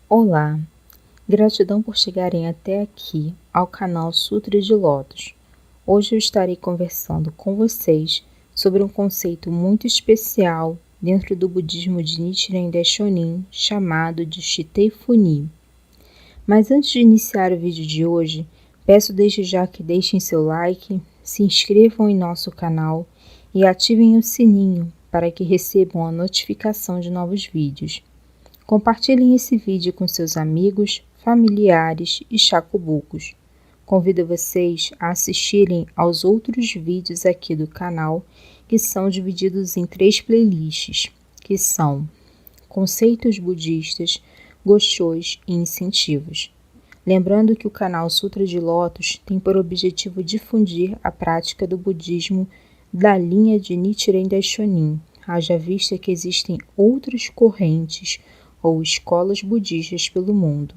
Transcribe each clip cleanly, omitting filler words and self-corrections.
Olá, gratidão por chegarem até aqui ao canal Sutra de Lótus. Hoje eu estarei conversando com vocês sobre um conceito muito especial dentro do budismo de Nichiren Daishonin chamado de Shitei Funi. Mas antes de iniciar o vídeo de hoje, peço desde já que deixem seu like, se inscrevam em nosso canal e ativem o sininho para que recebam a notificação de novos vídeos. Compartilhem esse vídeo com seus amigos, familiares e chacubucos. Convido vocês a assistirem aos outros vídeos aqui do canal, que são divididos em 3 playlists, que são Conceitos Budistas, Gosshōs e Incentivos. Lembrando que o canal Sutra de Lótus tem por objetivo difundir a prática do budismo da linha de Nichiren Daishonin, haja vista que existem outras correntes ou escolas budistas pelo mundo.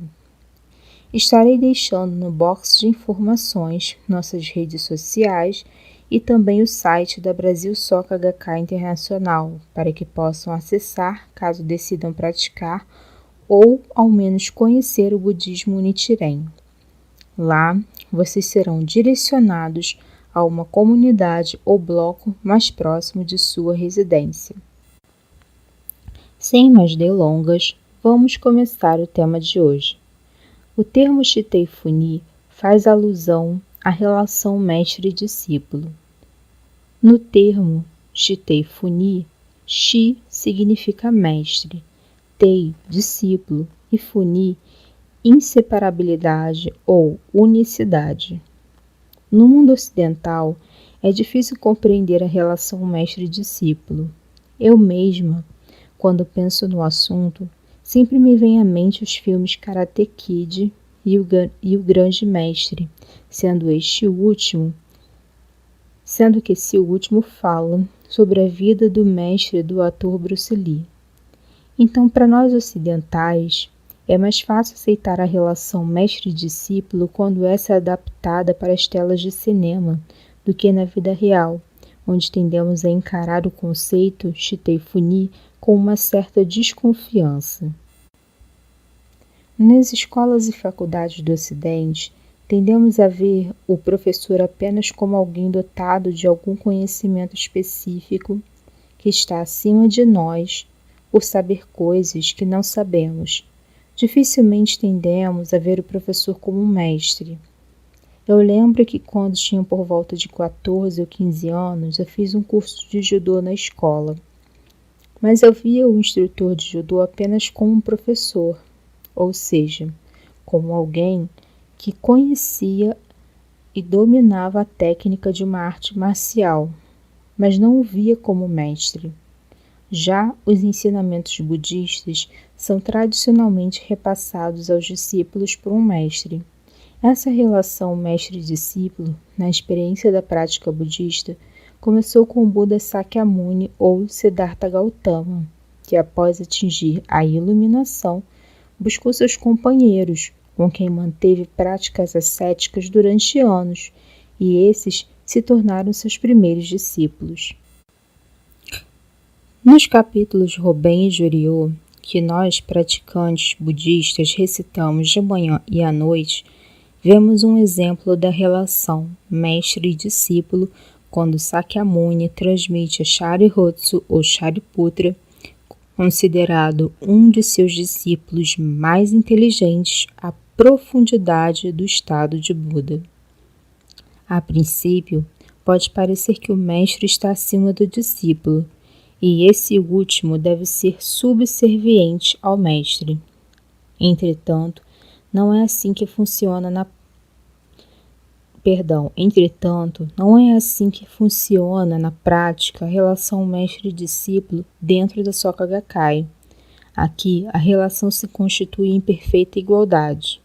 Estarei deixando no box de informações nossas redes sociais e também o site da Brasil Soka Gakkai Internacional, para que possam acessar caso decidam praticar ou ao menos conhecer o budismo Nichiren. Lá, vocês serão direcionados a uma comunidade ou bloco mais próximo de sua residência. Sem mais delongas, vamos começar o tema de hoje. O termo Shitei Funi faz alusão à relação mestre-discípulo. No termo Shitei Funi, Shi significa mestre, Tei, discípulo, e Funi, inseparabilidade ou unicidade. No mundo ocidental, é difícil compreender a relação mestre-discípulo. Eu mesma, quando penso no assunto, sempre me vem à mente os filmes Karate Kid e o Grande Mestre, sendo que esse último fala sobre a vida do mestre do ator Bruce Lee. Então, para nós ocidentais, é mais fácil aceitar a relação mestre-discípulo quando essa é adaptada para as telas de cinema do que na vida real, onde tendemos a encarar o conceito Shitei Funi com uma certa desconfiança. Nas escolas e faculdades do Ocidente, tendemos a ver o professor apenas como alguém dotado de algum conhecimento específico que está acima de nós por saber coisas que não sabemos. Dificilmente tendemos a ver o professor como um mestre. Eu lembro que quando tinha por volta de 14 ou 15 anos, eu fiz um curso de judô na escola. Mas eu via o instrutor de judô apenas como um professor, ou seja, como alguém que conhecia e dominava a técnica de uma arte marcial, mas não o via como mestre. Já os ensinamentos budistas são tradicionalmente repassados aos discípulos por um mestre. Essa relação mestre-discípulo, na experiência da prática budista, começou com o Buda Sakyamuni ou Siddhartha Gautama, que após atingir a iluminação, buscou seus companheiros, com quem manteve práticas ascéticas durante anos, e esses se tornaram seus primeiros discípulos. Nos capítulos Roben e Jōryo, que nós, praticantes budistas, recitamos de manhã e à noite, vemos um exemplo da relação mestre e discípulo quando Sakyamuni transmite a Shariotsu ou Shariputra, considerado um de seus discípulos mais inteligentes, a profundidade do estado de Buda. A princípio, pode parecer que o mestre está acima do discípulo, e esse último deve ser subserviente ao mestre. Entretanto, não é assim que funciona na prática a relação mestre-discípulo dentro da Soka Gakkai. Aqui, a relação se constitui em perfeita igualdade.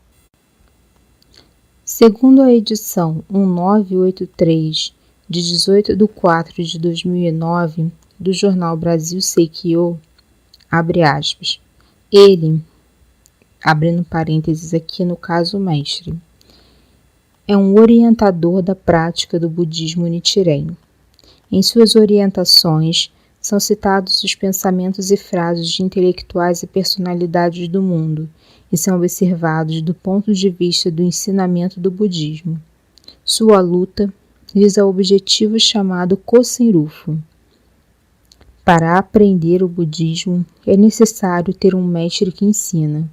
Segundo a edição 1983, de 18/4/2009, do jornal Brasil Seikyo, abre aspas, ele, abrindo parênteses aqui no caso mestre, é um orientador da prática do budismo Nichiren. Em suas orientações, são citados os pensamentos e frases de intelectuais e personalidades do mundo, e são observados do ponto de vista do ensinamento do budismo. Sua luta visa o objetivo chamado Kosen-rufu. Para aprender o budismo, é necessário ter um mestre que ensina.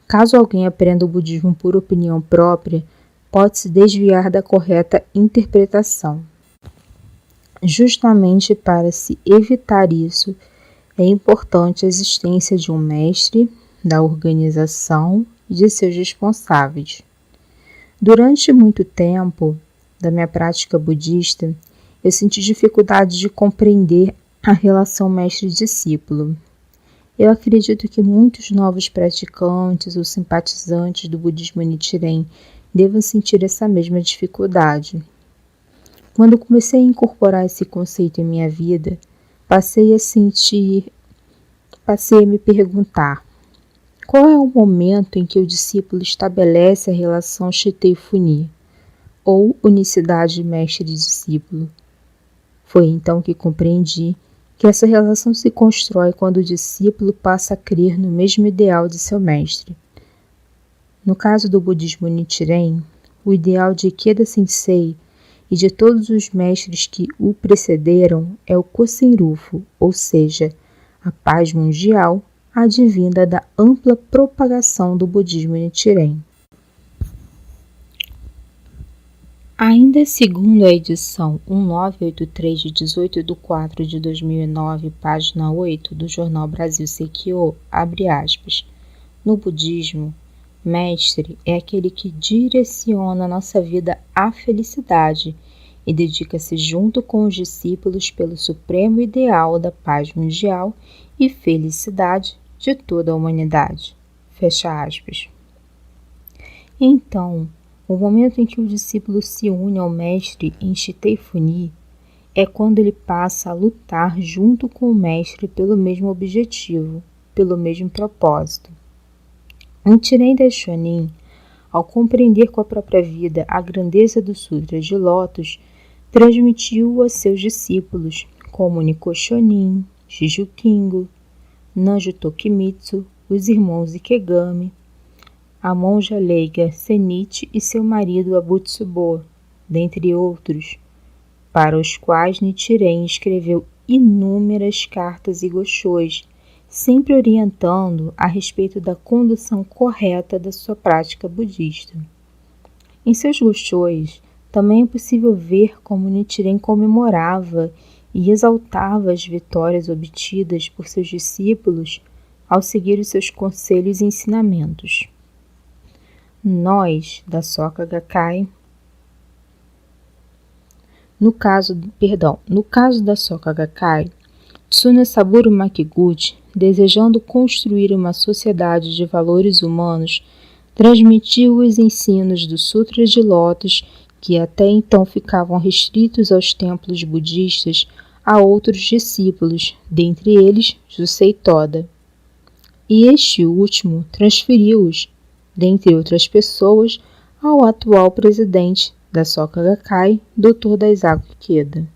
Caso alguém aprenda o budismo por opinião própria, pode-se desviar da correta interpretação. Justamente para se evitar isso, é importante a existência de um mestre, da organização e de seus responsáveis. Durante muito tempo da minha prática budista, eu senti dificuldade de compreender a relação mestre-discípulo. Eu acredito que muitos novos praticantes ou simpatizantes do budismo Nichiren devam sentir essa mesma dificuldade. Quando comecei a incorporar esse conceito em minha vida, passei a me perguntar: qual é o momento em que o discípulo estabelece a relação Shitei-Funi, ou unicidade mestre-discípulo? Foi então que compreendi que essa relação se constrói quando o discípulo passa a crer no mesmo ideal de seu mestre. No caso do budismo Nichiren, o ideal de Ikeda Sensei e de todos os mestres que o precederam é o Kosen-rufu, ou seja, a paz mundial advinda da ampla propagação do budismo Nichiren. Ainda segundo a edição 1983 de 18/4/2009, página 8 do jornal Brasil Seikyo, abre aspas, no budismo, mestre é aquele que direciona nossa vida à felicidade e dedica-se junto com os discípulos pelo supremo ideal da paz mundial e felicidade de toda a humanidade. Fecha aspas. Então, o momento em que o discípulo se une ao mestre em Shitei-Funi é quando ele passa a lutar junto com o mestre pelo mesmo objetivo, pelo mesmo propósito. Nichiren Daishonin, ao compreender com a própria vida a grandeza do Sutra de Lótus, transmitiu a seus discípulos, como Nikko Shonin, Shiju Kingo, Nanjo Tokimitsu, os irmãos Ikegami, a monja leiga Senichi e seu marido Abutsubo, dentre outros, para os quais Nichiren escreveu inúmeras cartas e goshōis, sempre orientando a respeito da condução correta da sua prática budista. Em seus goshōis, também é possível ver como Nichiren comemorava e exaltava as vitórias obtidas por seus discípulos ao seguir os seus conselhos e ensinamentos. Nós, da Soka Gakkai, no caso da Soka Gakkai, Tsunesaburo Makiguchi, desejando construir uma sociedade de valores humanos, transmitiu os ensinos do Sutra de Lótus, que até então ficavam restritos aos templos budistas, a outros discípulos, dentre eles Jusei Toda. E este último transferiu-os, dentre outras pessoas, ao atual presidente da Soka Gakkai, Dr. Daisaku Ikeda.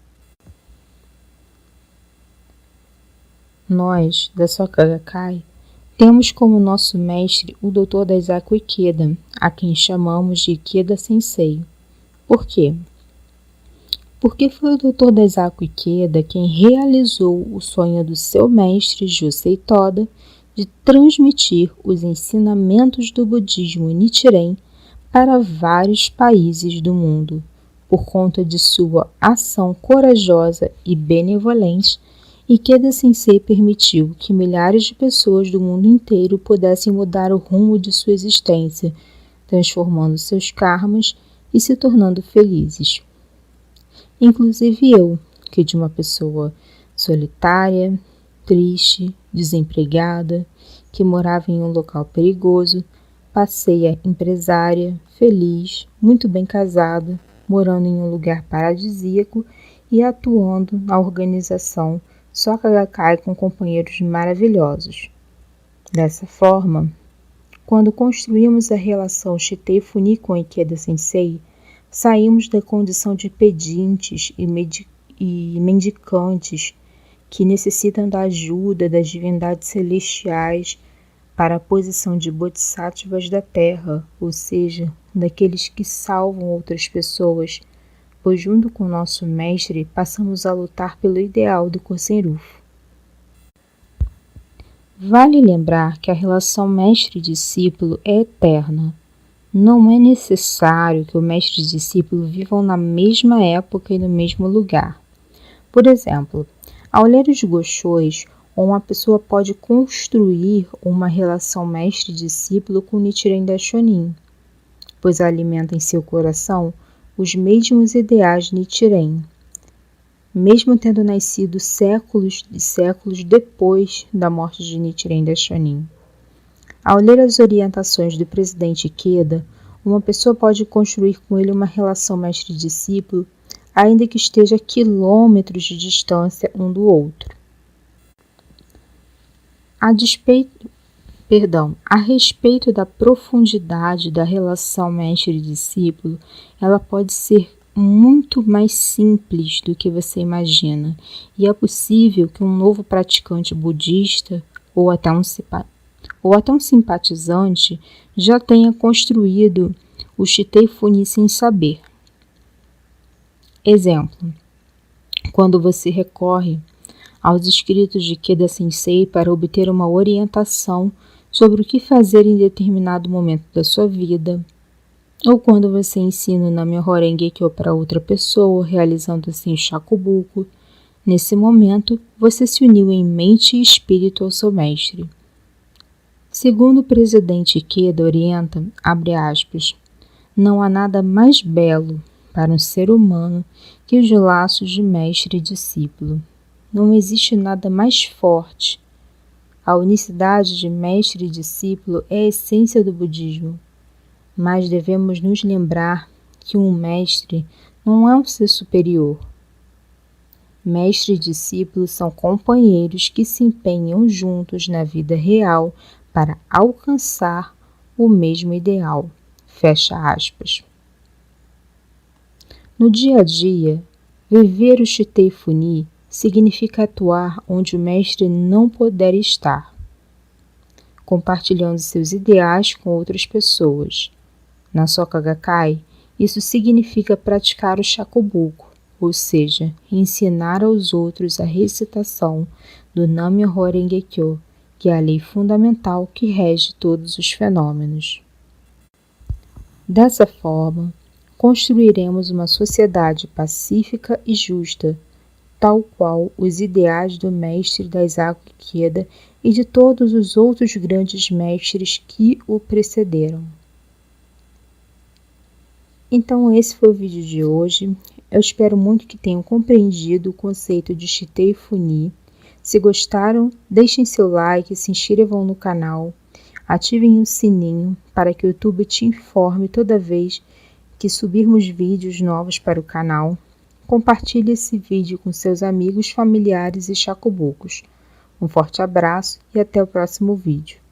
Nós, da Soka Gakkai, temos como nosso mestre o Dr. Daisaku Ikeda, a quem chamamos de Ikeda Sensei. Por quê? Porque foi o Dr. Daisaku Ikeda quem realizou o sonho do seu mestre Jusei Toda de transmitir os ensinamentos do budismo Nichiren para vários países do mundo, por conta de sua ação corajosa e benevolente. Ikeda Sensei permitiu que milhares de pessoas do mundo inteiro pudessem mudar o rumo de sua existência, transformando seus karmas e se tornando felizes. Inclusive eu, que de uma pessoa solitária, triste, desempregada, que morava em um local perigoso, passei a empresária, feliz, muito bem casada, morando em um lugar paradisíaco e atuando na organização Soka Gakkai com companheiros maravilhosos. Dessa forma, quando construímos a relação Shitei-Funi com Ikeda Sensei, saímos da condição de pedintes e mendicantes que necessitam da ajuda das divindades celestiais para a posição de bodhisattvas da Terra, ou seja, daqueles que salvam outras pessoas, pois junto com nosso mestre passamos a lutar pelo ideal do Kosen-Rufu. Vale lembrar que a relação mestre-discípulo é eterna. Não é necessário que o mestre e discípulo vivam na mesma época e no mesmo lugar. Por exemplo, ao ler os Goshos, uma pessoa pode construir uma relação mestre-discípulo com Nichiren Daishonin, pois alimenta em seu coração os mesmos ideais de Nichiren, mesmo tendo nascido séculos e séculos depois da morte de Nichiren Daishonin. Ao ler as orientações do presidente Ikeda, uma pessoa pode construir com ele uma relação mestre-discípulo, ainda que esteja a quilômetros de distância um do outro. A respeito da profundidade da relação mestre-discípulo, ela pode ser muito mais simples do que você imagina, e é possível que um novo praticante budista ou até um simpatizante já tenha construído o Shitei Funi sem saber. Exemplo: quando você recorre aos escritos de Ikeda Sensei para obter uma orientação sobre o que fazer em determinado momento da sua vida, ou quando você ensina o Nam-myoho Renge-kyo para outra pessoa, realizando assim o Shakubuku, nesse momento você se uniu em mente e espírito ao seu mestre. Segundo o presidente Ikeda orienta, abre aspas, não há nada mais belo para um ser humano que os laços de mestre e discípulo. Não existe nada mais forte. A unicidade de mestre e discípulo é a essência do budismo. Mas devemos nos lembrar que um mestre não é um ser superior. Mestre e discípulo são companheiros que se empenham juntos na vida real para alcançar o mesmo ideal. Fecha aspas. No dia a dia, viver o Shitei Funi significa atuar onde o mestre não puder estar, compartilhando seus ideais com outras pessoas. Na Soka Gakkai, isso significa praticar o Shakubuku, ou seja, ensinar aos outros a recitação do Nam-myoho Renge-kyo, que é a lei fundamental que rege todos os fenômenos. Dessa forma, construiremos uma sociedade pacífica e justa, tal qual os ideais do mestre Daisaku Ikeda e de todos os outros grandes mestres que o precederam. Então esse foi o vídeo de hoje. Eu espero muito que tenham compreendido o conceito de Shitei Funi. Se gostaram, deixem seu like, se inscrevam no canal, ativem o sininho para que o YouTube te informe toda vez que subirmos vídeos novos para o canal. Compartilhe esse vídeo com seus amigos, familiares e shakubukus. Um forte abraço e até o próximo vídeo.